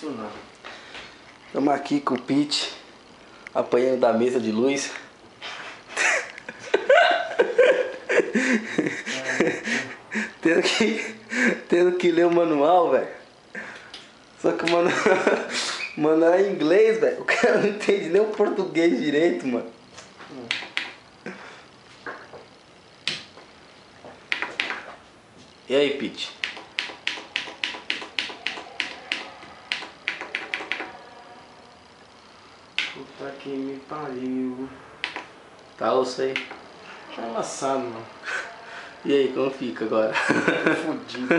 funcionar. Estamos aqui com o Pete, apanhando da mesa de luz. Tendo que ler o manual, velho. Só que o manual é em inglês, velho. O cara não entende nem o português direito, mano. E aí, Pete? Puta que me pariu. Tá osso aí? Tá amassado, mano. E aí, como fica agora? Fudido.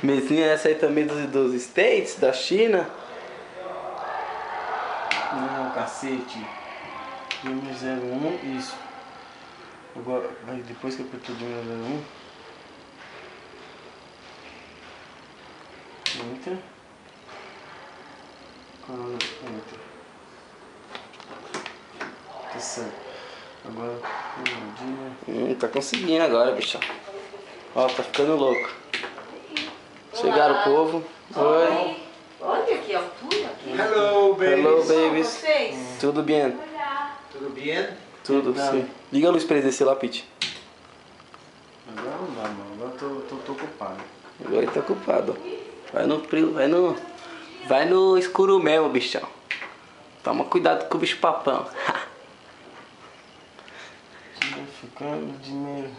Mesinha essa aí também dos States, da China. Não, cacete. Game 01, isso. Agora, depois que eu apertou o Game 01. Enter. Enter. Tá certo. Agora, Tá conseguindo agora, bicho. Ó, tá ficando louco. Chegaram o povo. Oi. Olha que altura aqui. Hello, baby. Hello, São babies. vocês? Tudo bem? Tudo bem? Tudo, sim. Liga a luz pra ele descer lá, Pete. Agora não dá, mano. Agora eu tô ocupado. Agora ele tá ocupado. Vai no escuro mesmo, bichão. Toma cuidado com o bicho papão. Vai ficando de meio.